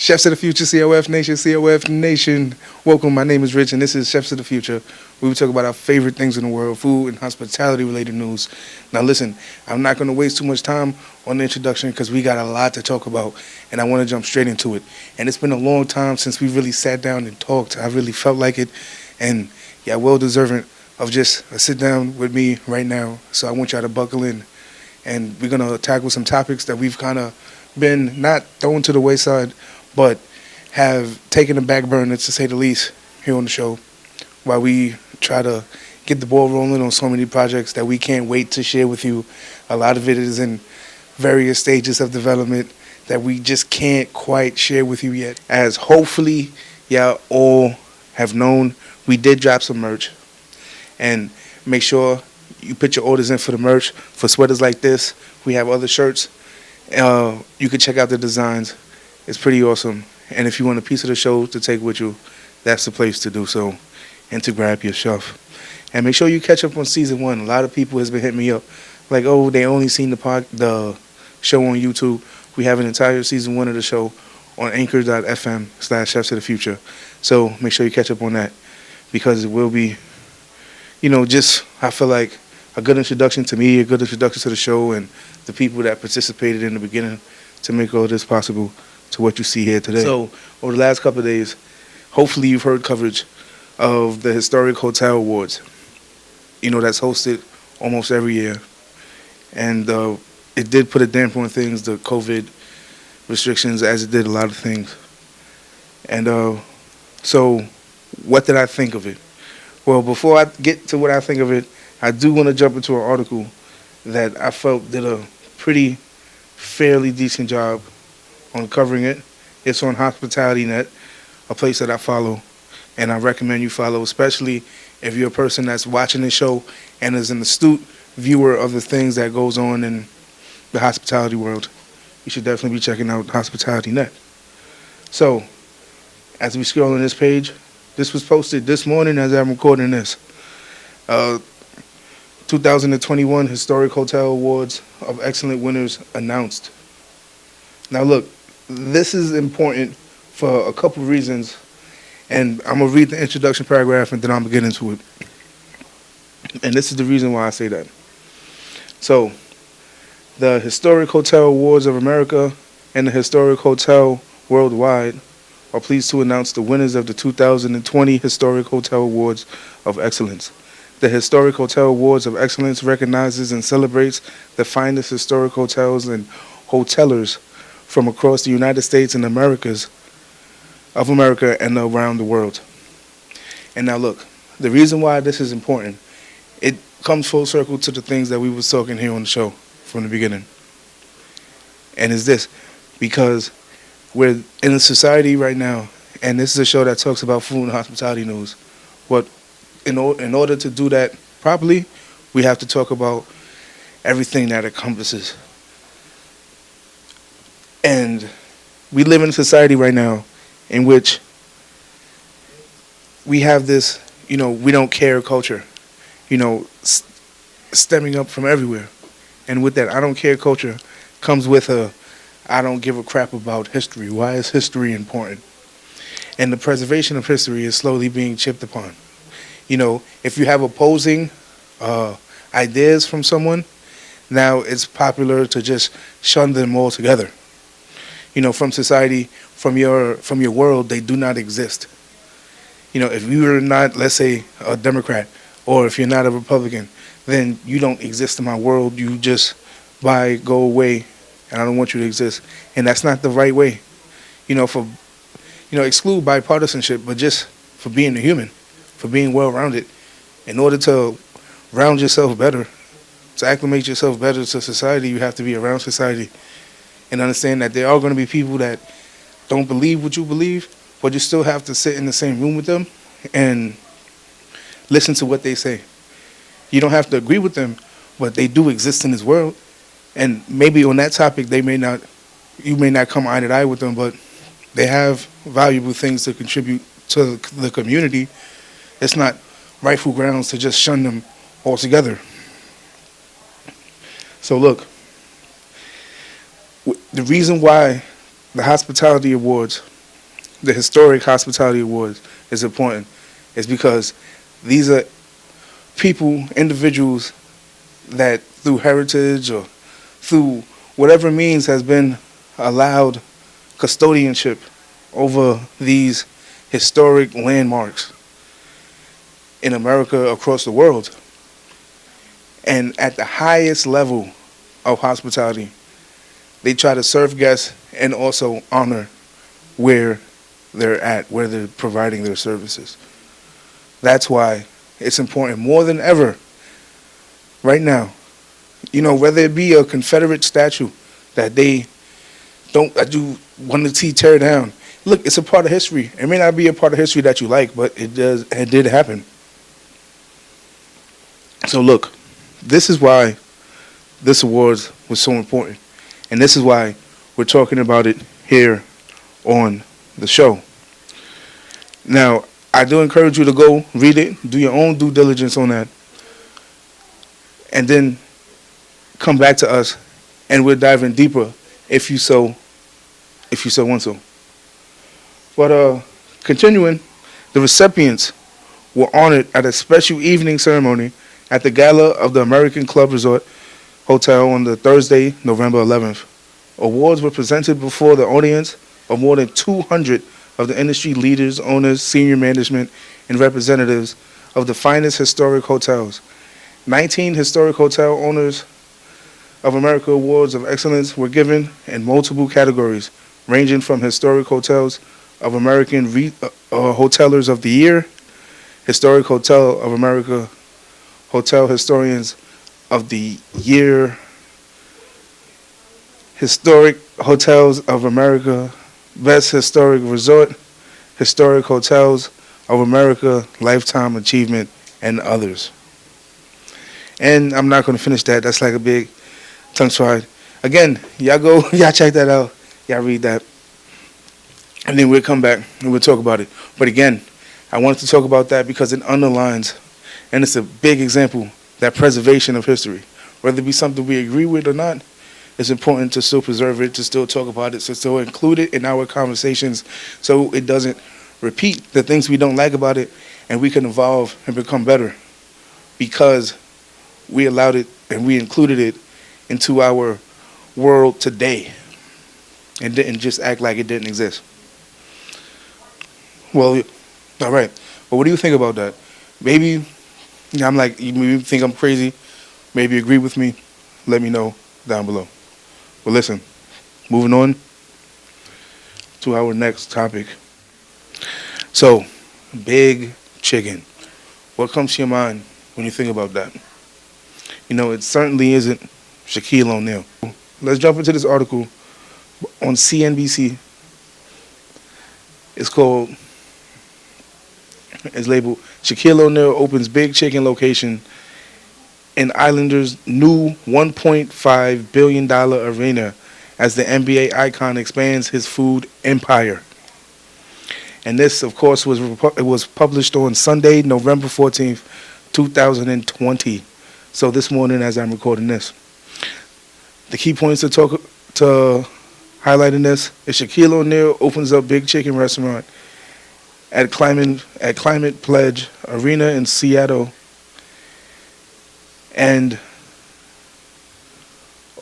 Chefs of the Future, COF Nation, COF Nation. Welcome, my name is Rich, and this is Chefs of the Future. We will talk about our favorite things in the world, food and hospitality-related news. Now listen, I'm not going to waste too much time on the introduction because we got a lot to talk about, and I want to jump straight into it. And it's been a long time since we really sat down and talked. I really felt like it, and yeah, well deserving of just a sit down with me right now. So I want y'all to buckle in, and we're going to tackle some topics that we've kind of been not thrown to the wayside, but have taken a back burner, to say the least, here on the show, while we try to get the ball rolling on so many projects that we can't wait to share with you. A lot of it is in various stages of development that we just can't quite share with you yet. As hopefully y'all all have known, we did drop some merch. And make sure you put your orders in for the merch. For sweaters like this, we have other shirts. You can check out the designs. It's pretty awesome. And if you want a piece of the show to take with you, that's the place to do so and to grab yourself. And make sure you catch up on season 1. A lot of people has been hitting me up like, oh, they only seen the show on YouTube. We have an entire season 1 of the show on anchor.fm/Chefs of the Future. So make sure you catch up on that, because it will be, just, I feel like, a good introduction to me, a good introduction to the show and the people that participated in the beginning to make all this possible to what you see here today. So over the last couple of days, hopefully you've heard coverage of the Historic Hotel Awards. That's hosted almost every year. And it did put a damper on things, the COVID restrictions, as it did a lot of things. And so what did I think of it? Well, before I get to what I think of it, I do want to jump into an article that I felt did a pretty fairly decent job on covering it. It's on Hospitality Net, a place that I follow, and I recommend you follow, especially if you're a person that's watching the show and is an astute viewer of the things that goes on in the hospitality world. You should definitely be checking out Hospitality Net. So, as we scroll on this page, this was posted this morning as I'm recording this. 2021 Historic Hotel Awards of Excellent winners announced. Now look, this is important for a couple of reasons, and I'm going to read the introduction paragraph and then I'm going to get into it. And this is the reason why I say that. So, the Historic Hotel Awards of America and the Historic Hotel Worldwide are pleased to announce the winners of the 2020 Historic Hotel Awards of Excellence. The Historic Hotel Awards of Excellence recognizes and celebrates the finest historic hotels and hotelers from across the United States and America and around the world. And now look, the reason why this is important, it comes full circle to the things that we was talking here on the show from the beginning. And it's this, because we're in a society right now, and this is a show that talks about food and hospitality news. But in order to do that properly, we have to talk about everything that encompasses. And we live in a society right now in which we have this, we don't care culture, stemming up from everywhere. And with that I don't care culture comes with a I don't give a crap about history. Why is history important? And the preservation of history is slowly being chipped upon. If you have opposing ideas from someone, now it's popular to just shun them altogether. From society, from your world, they do not exist. If you are not, let's say, a Democrat, or if you're not a Republican, then you don't exist in my world. You just go away, and I don't want you to exist. And that's not the right way. Exclude bipartisanship, but just for being a human, for being well-rounded. In order to round yourself better, to acclimate yourself better to society, you have to be around society and understand that there are going to be people that don't believe what you believe, but you still have to sit in the same room with them and listen to what they say. You don't have to agree with them, but they do exist in this world. And maybe on that topic, you may not come eye to eye with them, but they have valuable things to contribute to the community. It's not rightful grounds to just shun them altogether. So look, the reason why the Hospitality Awards the historic hospitality awards is important is because these are people, individuals that through heritage or through whatever means has been allowed custodianship over these historic landmarks in America, across the world, and at the highest level of hospitality, they try to serve guests and also honor where they're at, where they're providing their services. That's why it's important more than ever right now. Whether it be a Confederate statue that they don't, that you want to see tear down. Look, it's a part of history. It may not be a part of history that you like, but it did happen. So look, this is why this awards was so important. And this is why we're talking about it here on the show. Now, I do encourage you to go read it, do your own due diligence on that, and then come back to us, and we'll dive in deeper if you so want to. But continuing, the recipients were honored at a special evening ceremony at the Gala of the American Club Resort Hotel on the Thursday, November 11th. Awards were presented before the audience of more than 200 of the industry leaders, owners, senior management, and representatives of the finest historic hotels. 19 historic hotel owners of America Awards of Excellence were given in multiple categories, ranging from Historic Hotels of American Hotelers of the Year, Historic Hotel of America Hotel Historians of the Year, Historic Hotels of America Best Historic Resort, Historic Hotels of America Lifetime Achievement, and others. And I'm not going to finish that. That's like a big tongue slide. Again, y'all go, y'all check that out. Y'all read that. And then we'll come back and we'll talk about it. But again, I wanted to talk about that because it underlines, and it's a big example, that preservation of history. Whether it be something we agree with or not, it's important to still preserve it, to still talk about it, to still include it in our conversations so it doesn't repeat the things we don't like about it, and we can evolve and become better because we allowed it and we included it into our world today and didn't just act like it didn't exist. Well, all right. But what do you think about that? Maybe I'm like, you think I'm crazy. Maybe agree with me. Let me know down below. But listen, moving on to our next topic. So, big chicken. What comes to your mind when you think about that? It certainly isn't Shaquille O'Neil. Let's jump into this article on CNBC. It's labeled Shaquille O'Neil opens big chicken location in Islanders' new $1.5 billion arena as the NBA icon expands his food empire. And this, of course, was published on Sunday, November 14th, 2020. So this morning as I'm recording this. The key points to highlight in this is Shaquille O'Neil opens up big chicken restaurant at Climate Pledge Arena in Seattle. And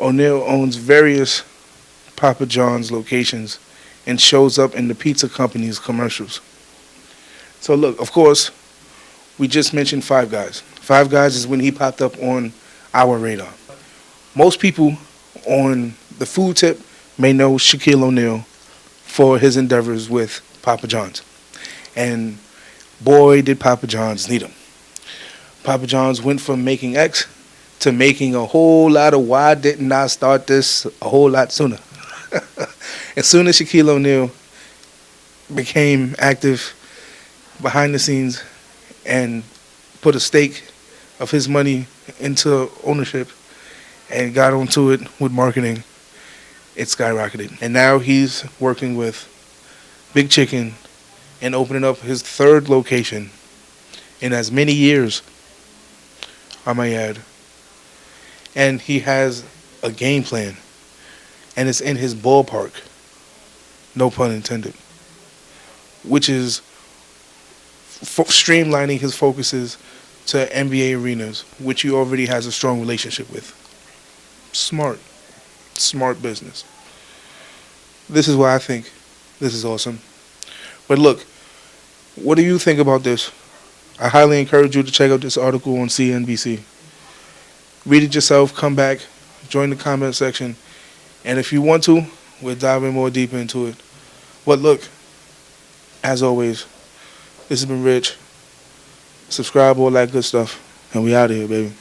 O'Neil owns various Papa John's locations and shows up in the pizza company's commercials. So look, of course, we just mentioned Five Guys. Five Guys is when he popped up on our radar. Most people on the food tip may know Shaquille O'Neil for his endeavors with Papa John's. And boy, did Papa John's need him. Papa John's went from making X to making a whole lot of why didn't I start this a whole lot sooner. As soon as Shaquille O'Neil became active behind the scenes and put a stake of his money into ownership and got onto it with marketing, it skyrocketed. And now he's working with Big Chicken and opening up his third location in as many years, I might add. And he has a game plan, and it's in his ballpark. No pun intended. which is streamlining his focuses to NBA arenas, which he already has a strong relationship with. Smart. Smart business. This is why I think this is awesome. But look, what do you think about this? I highly encourage you to check out this article on CNBC. Read it yourself, come back, join the comment section, and if you want to, we'll dive in more deep into it. But look, as always, this has been Rich. Subscribe, all that good stuff, and we out of here, baby.